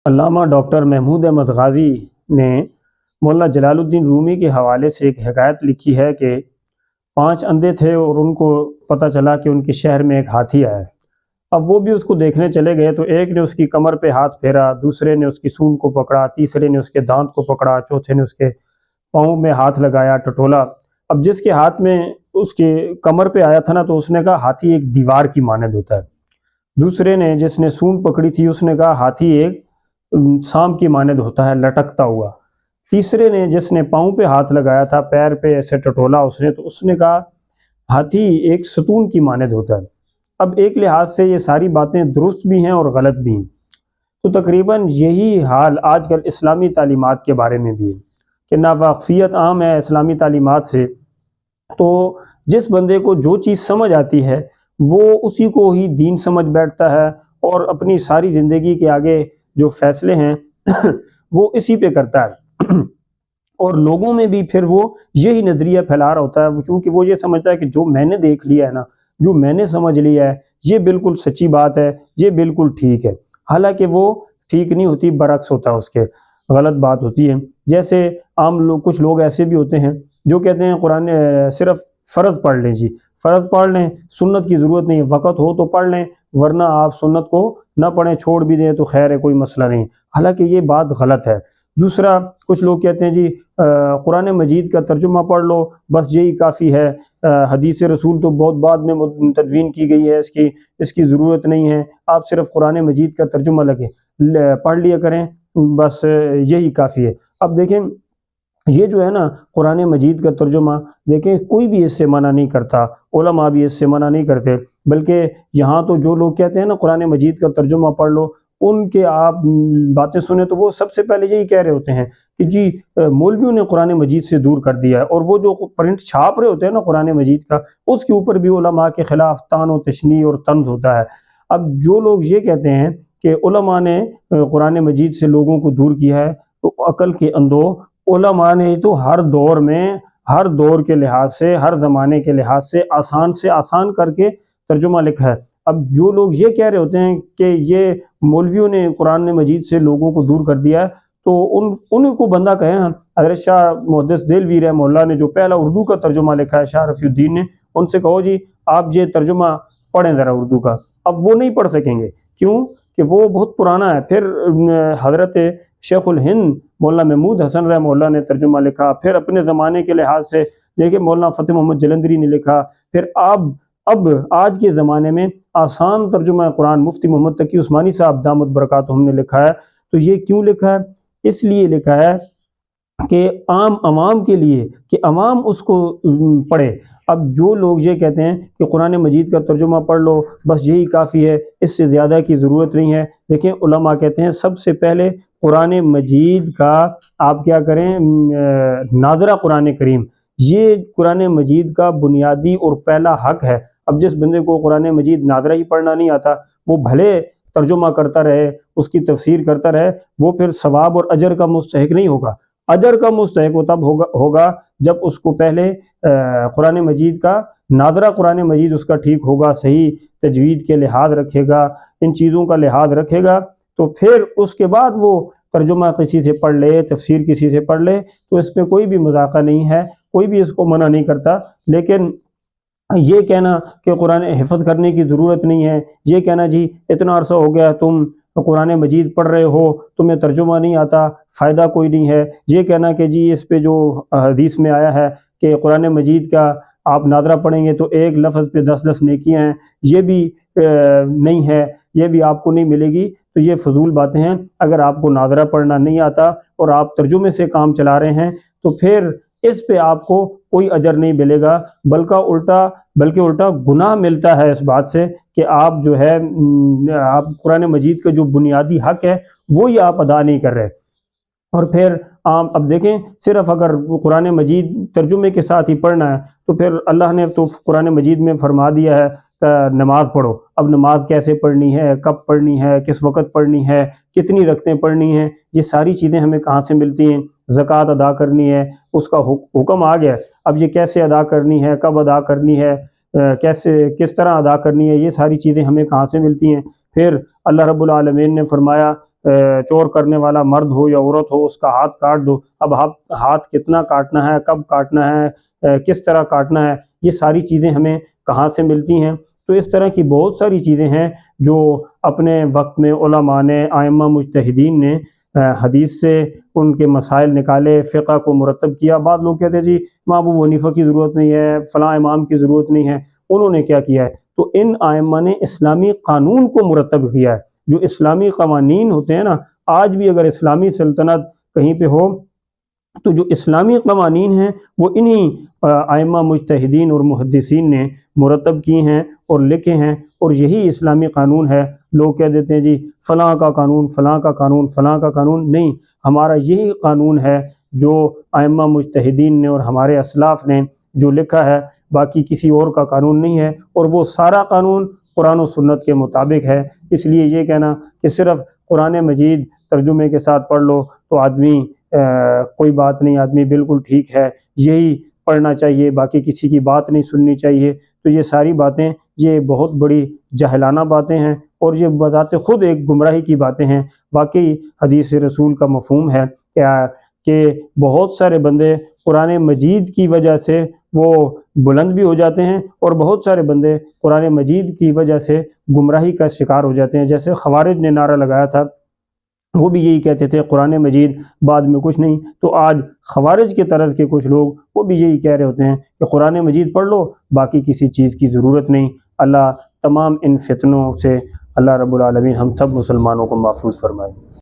علامہ doctor Mahmood Ahmad غازی نے مولانا جلال الدین رومی کے حوالے سے ایک حکایت لکھی ہے کہ 5 اندھے تھے اور ان کو پتہ چلا کہ ان کے شہر میں ایک ہاتھی آیا ہے۔ اب وہ بھی اس کو دیکھنے چلے گئے تو ایک نے اس کی کمر پہ ہاتھ پھیرا، دوسرے نے اس کی سونڈ کو پکڑا، تیسرے نے اس کے دانت کو پکڑا، چوتھے نے اس کے پاؤں میں ہاتھ لگایا، ٹٹولا۔ اب جس کے ہاتھ میں اس کے کمر پہ آیا تھا نا تو اس نے کہا ہاتھی ایک دیوار کی مانند ہوتا ہے۔ دوسرے نے جس نے سونڈ پکڑی تھی اس نے کہا ہاتھی ایک سام کی مانند ہوتا ہے لٹکتا ہوا۔ تیسرے نے جس نے پاؤں پہ ہاتھ لگایا تھا، پیر پہ ایسے ٹٹولا تو اس نے کہا ہاتھی ایک ستون کی مانند ہوتا ہے۔ اب ایک لحاظ سے یہ ساری باتیں درست بھی ہیں اور غلط بھی ہیں۔ تو تقریباً یہی حال آج کل اسلامی تعلیمات کے بارے میں بھی ہے کہ ناواقفیت عام ہے اسلامی تعلیمات سے۔ تو جس بندے کو جو چیز سمجھ آتی ہے وہ اسی کو ہی دین سمجھ بیٹھتا ہے اور اپنی ساری زندگی کے آگے جو فیصلے ہیں وہ اسی پہ کرتا ہے، اور لوگوں میں بھی پھر وہ یہی نظریہ پھیلا رہا ہوتا ہے، چونکہ وہ یہ سمجھتا ہے کہ جو میں نے دیکھ لیا ہے نا، جو میں نے سمجھ لیا ہے، یہ بالکل سچی بات ہے، یہ بالکل ٹھیک ہے۔ حالانکہ وہ ٹھیک نہیں ہوتی، برعکس ہوتا ہے، اس کے غلط بات ہوتی ہے۔ جیسے عام لوگ، کچھ لوگ ایسے بھی ہوتے ہیں جو کہتے ہیں قرآن صرف فرض پڑھ لیں، جی فرض پڑھ لیں، سنت کی ضرورت نہیں، وقت ہو تو پڑھ لیں، ورنہ آپ سنت کو نہ پڑھیں، چھوڑ بھی دیں تو خیر ہے، کوئی مسئلہ نہیں۔ حالانکہ یہ بات غلط ہے۔ دوسرا، کچھ لوگ کہتے ہیں جی قرآن مجید کا ترجمہ پڑھ لو، بس یہی کافی ہے، حدیث رسول تو بہت بعد میں تدوین کی گئی ہے، اس کی ضرورت نہیں ہے، آپ صرف قرآن مجید کا ترجمہ پڑھ لیا کریں، بس یہی کافی ہے۔ اب دیکھیں یہ جو ہے نا قرآن مجید کا ترجمہ، دیکھیں کوئی بھی اس سے منع نہیں کرتا، علماء بھی اس سے منع نہیں کرتے، بلکہ یہاں تو جو لوگ کہتے ہیں نا قرآن مجید کا ترجمہ پڑھ لو، ان کے آپ باتیں سنیں تو وہ سب سے پہلے یہی کہہ رہے ہوتے ہیں کہ جی مولویوں نے قرآن مجید سے دور کر دیا ہے، اور وہ جو پرنٹ چھاپ رہے ہوتے ہیں نا قرآن مجید کا، اس کے اوپر بھی علماء کے خلاف طعن و تشنیع اور طنز ہوتا ہے۔ اب جو لوگ یہ کہتے ہیں کہ علماء نے قرآن مجید سے لوگوں کو دور کیا ہے، تو عقل کے اندھو، علماء نے تو ہر دور میں، ہر دور کے لحاظ سے، ہر زمانے کے لحاظ سے آسان کر کے ترجمہ لکھا ہے۔ اب جو لوگ یہ کہہ رہے ہوتے ہیں کہ یہ مولویوں نے قرآن مجید سے لوگوں کو دور کر دیا ہے، تو ان کو بندہ کہیں، حضرت شاہ محدث دہلوی رحمہ اللہ نے جو پہلا اردو کا ترجمہ لکھا ہے، شاہ رفیع الدین نے، ان سے کہو جی آپ یہ ترجمہ پڑھیں ذرا اردو کا۔ اب وہ نہیں پڑھ سکیں گے، کیوں کہ وہ بہت پرانا ہے۔ پھر حضرت شیخ الہند مولانا محمود حسن رحمہ اللہ نے ترجمہ لکھا، پھر اپنے زمانے کے لحاظ سے دیکھیں مولانا فتح محمد جلندری نے لکھا، پھر اب آج کے زمانے میں آسان ترجمہ قرآن مفتی محمد تقی عثمانی صاحب دامت برکاتہم نے لکھا ہے۔ تو یہ کیوں لکھا ہے؟ اس لیے لکھا ہے کہ عوام کے لیے، کہ عوام اس کو پڑھے۔ اب جو لوگ یہ کہتے ہیں کہ قرآن مجید کا ترجمہ پڑھ لو، بس یہی کافی ہے، اس سے زیادہ کی ضرورت نہیں ہے، دیکھیں علماء کہتے ہیں سب سے پہلے قرآن مجید کا آپ کیا کریں، ناظرہ قرآن کریم، یہ قرآن مجید کا بنیادی اور پہلا حق ہے۔ اب جس بندے کو قرآن مجید ناظرہ ہی پڑھنا نہیں آتا، وہ بھلے ترجمہ کرتا رہے، اس کی تفسیر کرتا رہے، وہ پھر ثواب اور اجر کا مستحق نہیں ہوگا۔ اجر کا مستحق وہ تب ہوگا جب اس کو پہلے قرآن مجید کا ناظرہ قرآن مجید اس کا ٹھیک ہوگا، صحیح تجوید کے لحاظ رکھے گا، ان چیزوں کا لحاظ رکھے گا، تو پھر اس کے بعد وہ ترجمہ کسی سے پڑھ لے، تفسیر کسی سے پڑھ لے، تو اس پہ کوئی بھی مذاقہ نہیں ہے، کوئی بھی اس کو منع نہیں کرتا۔ لیکن یہ کہنا کہ قرآن حفظ کرنے کی ضرورت نہیں ہے، یہ کہنا جی اتنا عرصہ ہو گیا تم قرآن مجید پڑھ رہے ہو، تمہیں ترجمہ نہیں آتا، فائدہ کوئی نہیں ہے، یہ کہنا کہ جی اس پہ جو حدیث میں آیا ہے کہ قرآن مجید کا آپ ناظرہ پڑھیں گے تو ایک لفظ پہ 10 نیکیاں ہیں، یہ بھی نہیں ہے، یہ بھی آپ کو نہیں ملے گی، تو یہ فضول باتیں ہیں۔ اگر آپ کو ناظرہ پڑھنا نہیں آتا اور آپ ترجمے سے کام چلا رہے ہیں تو پھر اس پہ آپ کو کوئی اجر نہیں ملے گا، بلکہ الٹا گناہ ملتا ہے اس بات سے کہ آپ جو ہے آپ قرآن مجید کا جو بنیادی حق ہے وہی آپ ادا نہیں کر رہے۔ اور پھر اب دیکھیں صرف اگر قرآن مجید ترجمے کے ساتھ ہی پڑھنا ہے تو پھر اللہ نے تو قرآن مجید میں فرما دیا ہے نماز پڑھو۔ اب نماز کیسے پڑھنی ہے، کب پڑھنی ہے، کس وقت پڑھنی ہے، کتنی رکعتیں پڑھنی ہیں، یہ ساری چیزیں ہمیں کہاں سے ملتی ہیں؟ زکوٰۃ ادا کرنی ہے، اس کا حکم آ گیا، اب یہ کیسے ادا کرنی ہے، کب ادا کرنی ہے، کس طرح ادا کرنی ہے، یہ ساری چیزیں ہمیں کہاں سے ملتی ہیں؟ پھر اللہ رب العالمین نے فرمایا چور کرنے والا مرد ہو یا عورت ہو اس کا ہاتھ کاٹ دو۔ اب ہاتھ کتنا کاٹنا ہے، کب کاٹنا ہے، کس طرح کاٹنا ہے، یہ ساری چیزیں ہمیں کہاں سے ملتی ہیں؟ تو اس طرح کی بہت ساری چیزیں ہیں جو اپنے وقت میں علماء نے، ائمہ مجتہدین نے حدیث سے ان کے مسائل نکالے، فقہ کو مرتب کیا۔ بعض لوگ کہتے ہیں جی امام ابو حنیفہ کی ضرورت نہیں ہے، فلاں امام کی ضرورت نہیں ہے، انہوں نے کیا کیا ہے؟ تو ان ائمہ نے اسلامی قانون کو مرتب کیا ہے۔ جو اسلامی قوانین ہوتے ہیں نا، آج بھی اگر اسلامی سلطنت کہیں پہ ہو تو جو اسلامی قوانین ہیں وہ انہی ائمہ مجتہدین اور محدثین نے مرتب کی ہیں اور لکھے ہیں، اور یہی اسلامی قانون ہے۔ لوگ کہہ دیتے ہیں جی فلاں کا قانون، فلاں کا قانون، فلاں کا قانون، نہیں، ہمارا یہی قانون ہے جو ائمہ مجتہدین نے اور ہمارے اسلاف نے جو لکھا ہے، باقی کسی اور کا قانون نہیں ہے، اور وہ سارا قانون قرآن و سنت کے مطابق ہے۔ اس لیے یہ کہنا کہ صرف قرآن مجید ترجمے کے ساتھ پڑھ لو تو آدمی کوئی بات نہیں، آدمی بالکل ٹھیک ہے، یہی پڑھنا چاہیے، باقی کسی کی بات نہیں سننی چاہیے، تو یہ ساری باتیں یہ بہت بڑی جاہلانہ باتیں ہیں، اور یہ بذات خود ایک گمراہی کی باتیں ہیں۔ واقعی حدیث رسول کا مفہوم ہے کہ بہت سارے بندے قرآن مجید کی وجہ سے وہ بلند بھی ہو جاتے ہیں، اور بہت سارے بندے قرآن مجید کی وجہ سے گمراہی کا شکار ہو جاتے ہیں۔ جیسے خوارج نے نعرہ لگایا تھا، وہ بھی یہی کہتے تھے قرآن مجید بعد میں کچھ نہیں، تو آج خوارج کے طرز کے کچھ لوگ وہ بھی یہی کہہ رہے ہوتے ہیں کہ قرآن مجید پڑھ لو، باقی کسی چیز کی ضرورت نہیں۔ اللہ تمام ان فتنوں سے، اللہ رب العالمین ہم سب مسلمانوں کو محفوظ فرمائے۔